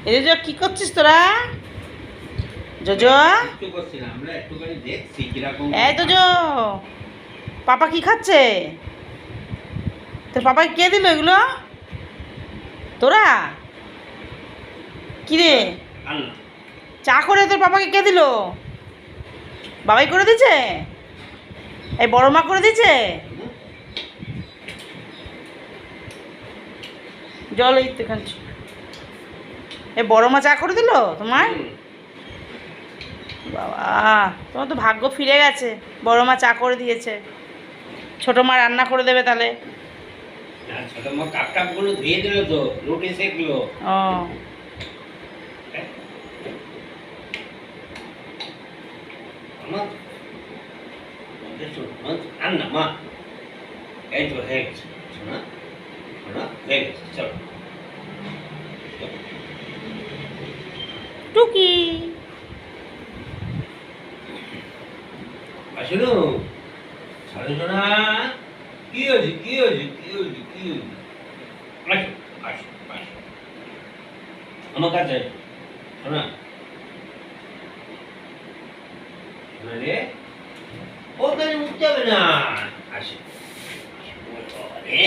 এই যে কি করছিস তোরা? জোজো, এই তো জো, পাপা কি খাচ্ছে? তোর পাপাকে কে দিল এগুলো? তোরা? কি রে, চা করে তোর পাপাকে কে দিল? বাবাই করে দিচ্ছে? এই বড় মা করে দিচ্ছে? জল এই তো খাচ্ছি। এই বড় মা চা করে দিল তোমার? বাবা, তোমার তো ভাগ্য ফিরে গেছে, বড় মা চা করে দিয়েছে। ছোট মা রান্না করে দেবে তাহলে। ছোট মা কাপ টাপ গুলো ধুয়ে দিল তো, রুটি সেকলো। ও, আমার আন্না মা, এই তো হয়ে গেছে। শোনা শোনা হয়ে গেছে, চলো। টুকি আসলো সাড়ে শোনা, কি হয়েছে কি হয়েছে কি হয়েছে কি হয়েছে? আসো আসো আসো আমার কাছে শোনা, শোনা রে, ও তাহলে উঠতে হবে না। আসো রে,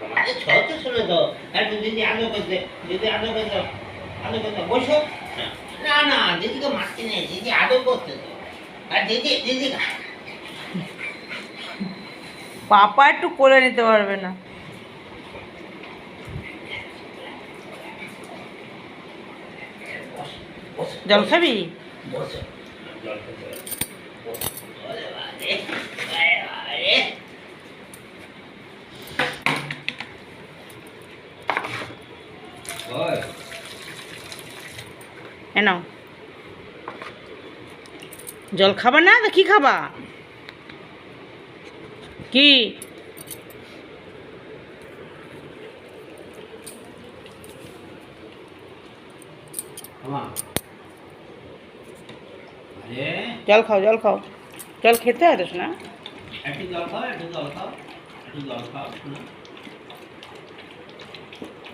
আমাদের ছোট শোনা তো, একটু দিদি আলো করতে, দিদি আলো করতে, আলো করতে বসো। না না দিদিকে মারতে নেই, দিদি আলো করতে তো। আর দিদি দিদি পাপা একটু কোলে নিতে পারবে না? জল খাবি? বসো জল খেতে হবে। বসো। ওরে বাবারে, ওরে বাবারে। ওই নাও, জল খাবা না তো কি খাবা? কি আমা, আরে জল খাও, জল খাও, জল খেতে হয় তো শোনা। একটু জল খাও, একটু জল খাও, একটু জল খাও শোনা।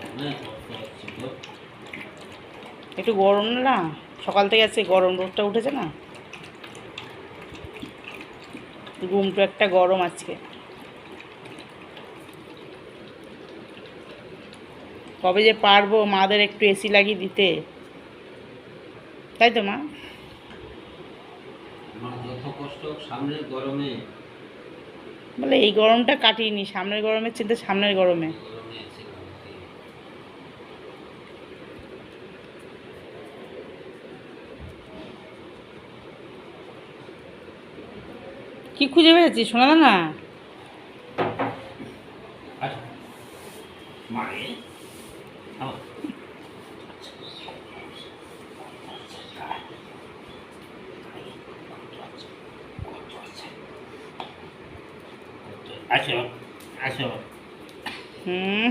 অনেক কষ্ট হচ্ছে তো। একটু গরম না, সকাল থেকে আছে গরম, রোদটা উঠেছে না, রুমটা একটা গরম আজকে। কবে যে পারবো মাদের একটু এসি লাগিয়ে দিতে, তাই তো মা? আমার যত কষ্ট সামনের গরমে, বলে এই গরমটা কাটিয়ে নি, সামনের গরমের চিন্তা সামনের গরমে। গরমে এসে কাঁদতে। কি খুঁজে পেয়েছিস শোনা না? আচ্ছা মারে আমা, আসো আসো। হুম